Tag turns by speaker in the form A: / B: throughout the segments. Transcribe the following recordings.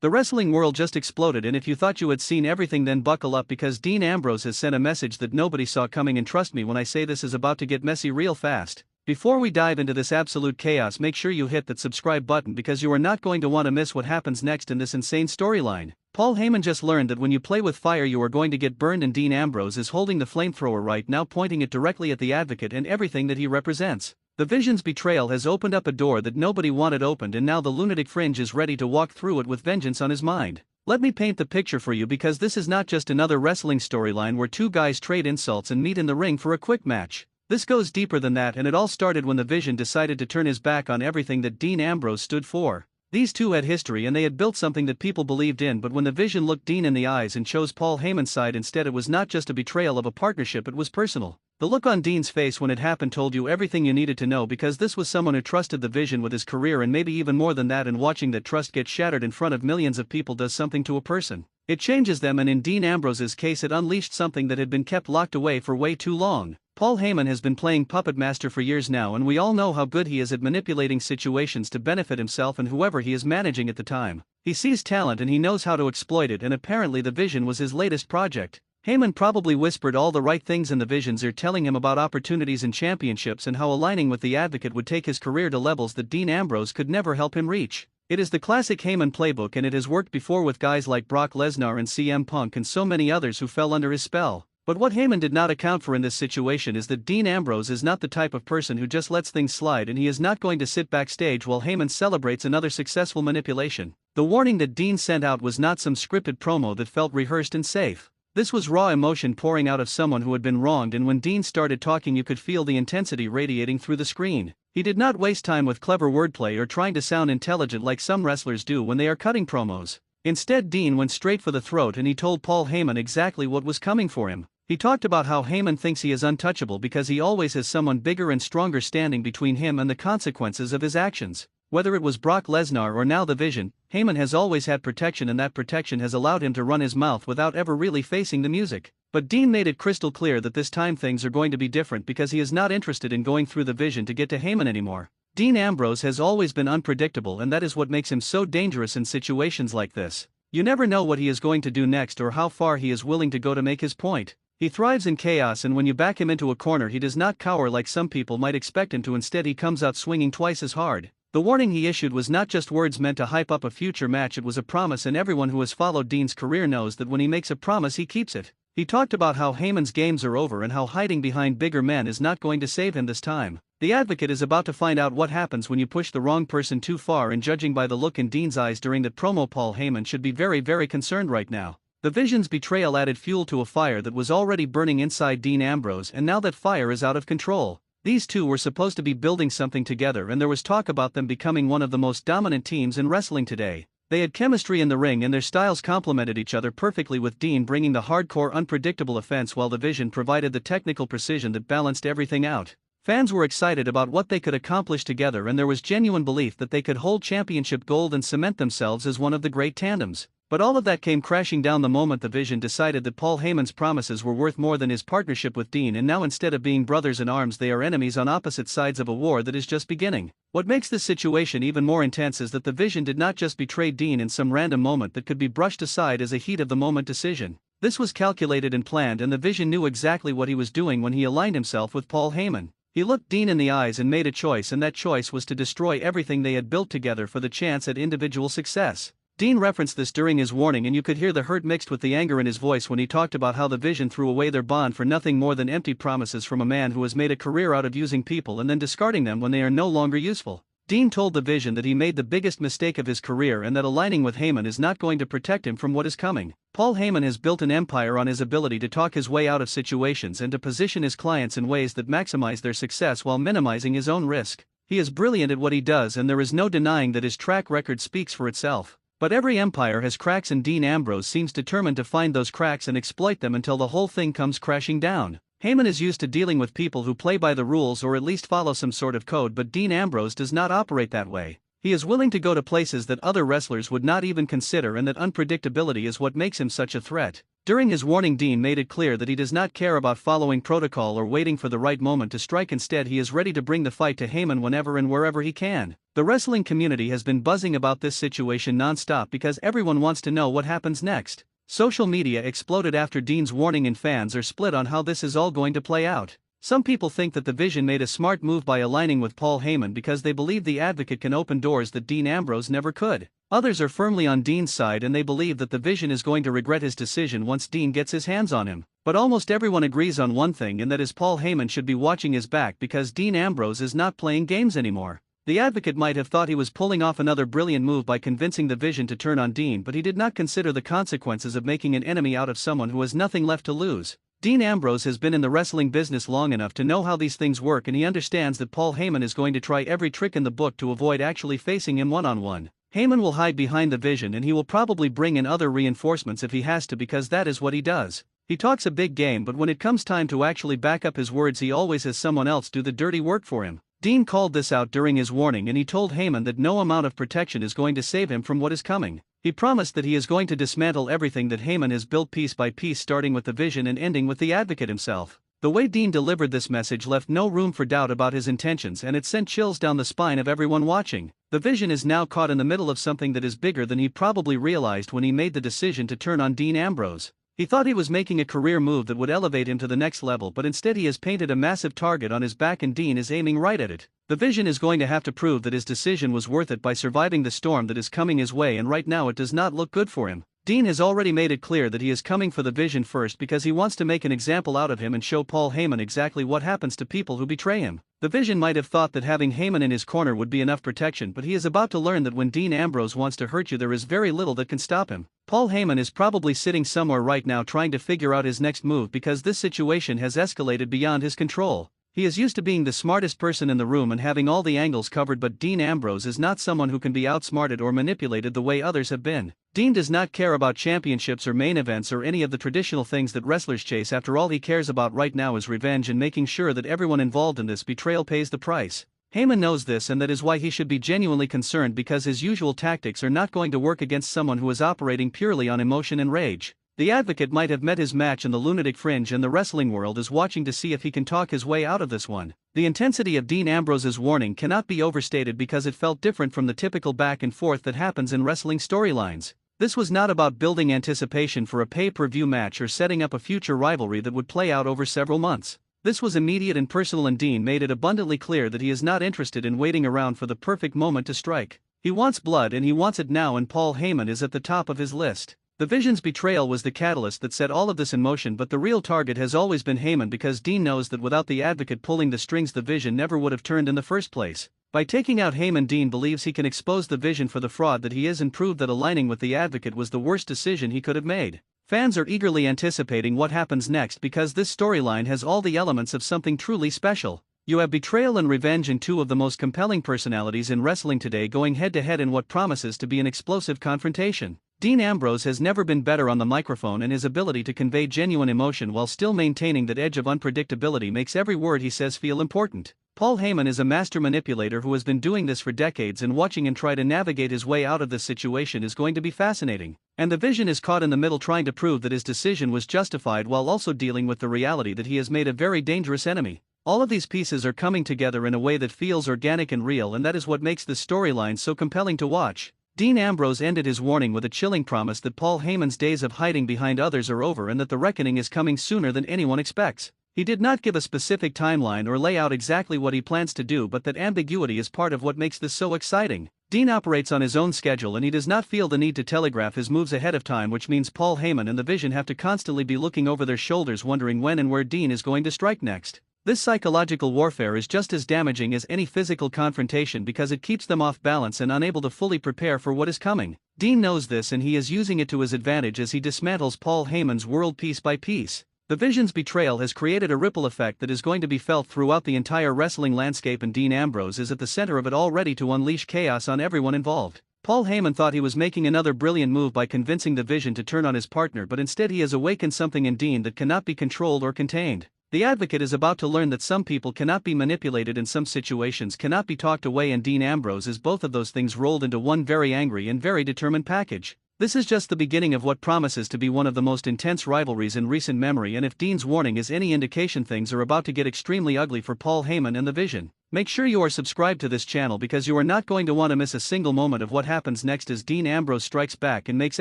A: The wrestling world just exploded, and if you thought you had seen everything, then buckle up, because Dean Ambrose has sent a message that nobody saw coming, and trust me when I say this is about to get messy real fast. Before we dive into this absolute chaos, make sure you hit that subscribe button, because you are not going to want to miss what happens next in this insane storyline. Paul Heyman just learned that when you play with fire you are going to get burned, and Dean Ambrose is holding the flamethrower right now, pointing it directly at the Advocate and everything that he represents. The Vision's betrayal has opened up a door that nobody wanted opened, and now the lunatic fringe is ready to walk through it with vengeance on his mind. Let me paint the picture for you, because this is not just another wrestling storyline where two guys trade insults and meet in the ring for a quick match. This goes deeper than that, and it all started when the Vision decided to turn his back on everything that Dean Ambrose stood for. These two had history and they had built something that people believed in, but when the Vision looked Dean in the eyes and chose Paul Heyman's side instead, it was not just a betrayal of a partnership, it was personal. The look on Dean's face when it happened told you everything you needed to know, because this was someone who trusted the Vision with his career and maybe even more than that, and watching that trust get shattered in front of millions of people does something to a person. It changes them, and in Dean Ambrose's case it unleashed something that had been kept locked away for way too long. Paul Heyman has been playing puppet master for years now, and we all know how good he is at manipulating situations to benefit himself and whoever he is managing at the time. He sees talent and he knows how to exploit it, and apparently the Vision was his latest project. Heyman probably whispered all the right things in the Vision's ear, telling him about opportunities and championships and how aligning with the Advocate would take his career to levels that Dean Ambrose could never help him reach. It is the classic Heyman playbook, and it has worked before with guys like Brock Lesnar and CM Punk and so many others who fell under his spell. But what Heyman did not account for in this situation is that Dean Ambrose is not the type of person who just lets things slide, and he is not going to sit backstage while Heyman celebrates another successful manipulation. The warning that Dean sent out was not some scripted promo that felt rehearsed and safe. This was raw emotion pouring out of someone who had been wronged, and when Dean started talking you could feel the intensity radiating through the screen. He did not waste time with clever wordplay or trying to sound intelligent like some wrestlers do when they are cutting promos. Instead, Dean went straight for the throat, and he told Paul Heyman exactly what was coming for him. He talked about how Heyman thinks he is untouchable because he always has someone bigger and stronger standing between him and the consequences of his actions. Whether it was Brock Lesnar or now the Vision, Heyman has always had protection, and that protection has allowed him to run his mouth without ever really facing the music. But Dean made it crystal clear that this time things are going to be different, because he is not interested in going through the Vision to get to Heyman anymore. Dean Ambrose has always been unpredictable, and that is what makes him so dangerous in situations like this. You never know what he is going to do next or how far he is willing to go to make his point. He thrives in chaos, and when you back him into a corner he does not cower like some people might expect him to. Instead, he comes out swinging twice as hard. The warning he issued was not just words meant to hype up a future match, it was a promise, and everyone who has followed Dean's career knows that when he makes a promise he keeps it. He talked about how Heyman's games are over and how hiding behind bigger men is not going to save him this time. The Advocate is about to find out what happens when you push the wrong person too far, and judging by the look in Dean's eyes during that promo, Paul Heyman should be very concerned right now. The Vision's betrayal added fuel to a fire that was already burning inside Dean Ambrose, and now that fire is out of control. These two were supposed to be building something together, and there was talk about them becoming one of the most dominant teams in wrestling today. They had chemistry in the ring and their styles complemented each other perfectly, with Dean bringing the hardcore unpredictable offense while the Vision provided the technical precision that balanced everything out. Fans were excited about what they could accomplish together, and there was genuine belief that they could hold championship gold and cement themselves as one of the great tandems. But all of that came crashing down the moment the Vision decided that Paul Heyman's promises were worth more than his partnership with Dean, and now instead of being brothers in arms they are enemies on opposite sides of a war that is just beginning. What makes this situation even more intense is that the Vision did not just betray Dean in some random moment that could be brushed aside as a heat-of-the-moment decision. This was calculated and planned, and the Vision knew exactly what he was doing when he aligned himself with Paul Heyman. He looked Dean in the eyes and made a choice, and that choice was to destroy everything they had built together for the chance at individual success. Dean referenced this during his warning, and you could hear the hurt mixed with the anger in his voice when he talked about how the Vision threw away their bond for nothing more than empty promises from a man who has made a career out of using people and then discarding them when they are no longer useful. Dean told the Vision that he made the biggest mistake of his career and that aligning with Heyman is not going to protect him from what is coming. Paul Heyman has built an empire on his ability to talk his way out of situations and to position his clients in ways that maximize their success while minimizing his own risk. He is brilliant at what he does, and there is no denying that his track record speaks for itself. But every empire has cracks, and Dean Ambrose seems determined to find those cracks and exploit them until the whole thing comes crashing down. Heyman is used to dealing with people who play by the rules or at least follow some sort of code, but Dean Ambrose does not operate that way. He is willing to go to places that other wrestlers would not even consider, and that unpredictability is what makes him such a threat. During his warning, Dean made it clear that he does not care about following protocol or waiting for the right moment to strike. Instead, he is ready to bring the fight to Heyman whenever and wherever he can. The wrestling community has been buzzing about this situation non-stop because everyone wants to know what happens next. Social media exploded after Dean's warning, and fans are split on how this is all going to play out. Some people think that the Vision made a smart move by aligning with Paul Heyman because they believe the Advocate can open doors that Dean Ambrose never could. Others are firmly on Dean's side and they believe that the Vision is going to regret his decision once Dean gets his hands on him. But almost everyone agrees on one thing, and that is Paul Heyman should be watching his back because Dean Ambrose is not playing games anymore. The Advocate might have thought he was pulling off another brilliant move by convincing the Vision to turn on Dean, but he did not consider the consequences of making an enemy out of someone who has nothing left to lose. Dean Ambrose has been in the wrestling business long enough to know how these things work, and he understands that Paul Heyman is going to try every trick in the book to avoid actually facing him one-on-one. Heyman will hide behind the Vision, and he will probably bring in other reinforcements if he has to, because that is what he does. He talks a big game, but when it comes time to actually back up his words, he always has someone else do the dirty work for him. Dean called this out during his warning, and he told Heyman that no amount of protection is going to save him from what is coming. He promised that he is going to dismantle everything that Heyman has built piece by piece, starting with the Vision and ending with the Advocate himself. The way Dean delivered this message left no room for doubt about his intentions, and it sent chills down the spine of everyone watching. The Vision is now caught in the middle of something that is bigger than he probably realized when he made the decision to turn on Dean Ambrose. He thought he was making a career move that would elevate him to the next level, but instead he has painted a massive target on his back and Dean is aiming right at it. The Vision is going to have to prove that his decision was worth it by surviving the storm that is coming his way, and right now it does not look good for him. Dean has already made it clear that he is coming for the Vision first because he wants to make an example out of him and show Paul Heyman exactly what happens to people who betray him. The Vision might have thought that having Heyman in his corner would be enough protection, but he is about to learn that when Dean Ambrose wants to hurt you, there is very little that can stop him. Paul Heyman is probably sitting somewhere right now trying to figure out his next move because this situation has escalated beyond his control. He is used to being the smartest person in the room and having all the angles covered, but Dean Ambrose is not someone who can be outsmarted or manipulated the way others have been. Dean does not care about championships or main events or any of the traditional things that wrestlers chase. After all he cares about right now is revenge and making sure that everyone involved in this betrayal pays the price. Heyman knows this, and that is why he should be genuinely concerned, because his usual tactics are not going to work against someone who is operating purely on emotion and rage. The Advocate might have met his match in the lunatic fringe, and the wrestling world is watching to see if he can talk his way out of this one. The intensity of Dean Ambrose's warning cannot be overstated because it felt different from the typical back and forth that happens in wrestling storylines. This was not about building anticipation for a pay-per-view match or setting up a future rivalry that would play out over several months. This was immediate and personal, and Dean made it abundantly clear that he is not interested in waiting around for the perfect moment to strike. He wants blood, and he wants it now, and Paul Heyman is at the top of his list. The Vision's betrayal was the catalyst that set all of this in motion, but the real target has always been Heyman, because Dean knows that without the Advocate pulling the strings, the Vision never would have turned in the first place. By taking out Heyman, Dean believes he can expose the Vision for the fraud that he is and prove that aligning with the Advocate was the worst decision he could have made. Fans are eagerly anticipating what happens next because this storyline has all the elements of something truly special. You have betrayal and revenge in two of the most compelling personalities in wrestling today going head-to-head in what promises to be an explosive confrontation. Dean Ambrose has never been better on the microphone, and his ability to convey genuine emotion while still maintaining that edge of unpredictability makes every word he says feel important. Paul Heyman is a master manipulator who has been doing this for decades, and watching him try to navigate his way out of this situation is going to be fascinating. And the Vision is caught in the middle, trying to prove that his decision was justified while also dealing with the reality that he has made a very dangerous enemy. All of these pieces are coming together in a way that feels organic and real, and that is what makes this storyline so compelling to watch. Dean Ambrose ended his warning with a chilling promise that Paul Heyman's days of hiding behind others are over and that the reckoning is coming sooner than anyone expects. He did not give a specific timeline or lay out exactly what he plans to do, but that ambiguity is part of what makes this so exciting. Dean operates on his own schedule, and he does not feel the need to telegraph his moves ahead of time, which means Paul Heyman and the Vision have to constantly be looking over their shoulders, wondering when and where Dean is going to strike next. This psychological warfare is just as damaging as any physical confrontation because it keeps them off balance and unable to fully prepare for what is coming. Dean knows this, and he is using it to his advantage as he dismantles Paul Heyman's world piece by piece. The Vision's betrayal has created a ripple effect that is going to be felt throughout the entire wrestling landscape, and Dean Ambrose is at the center of it all, ready to unleash chaos on everyone involved. Paul Heyman thought he was making another brilliant move by convincing the Vision to turn on his partner, but instead he has awakened something in Dean that cannot be controlled or contained. The advocate is about to learn that some people cannot be manipulated and some situations cannot be talked away, and Dean Ambrose is both of those things rolled into one very angry and very determined package. This is just the beginning of what promises to be one of the most intense rivalries in recent memory, and if Dean's warning is any indication, things are about to get extremely ugly for Paul Heyman and the Vision. Make sure you are subscribed to this channel because you are not going to want to miss a single moment of what happens next as Dean Ambrose strikes back and makes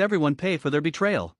A: everyone pay for their betrayal.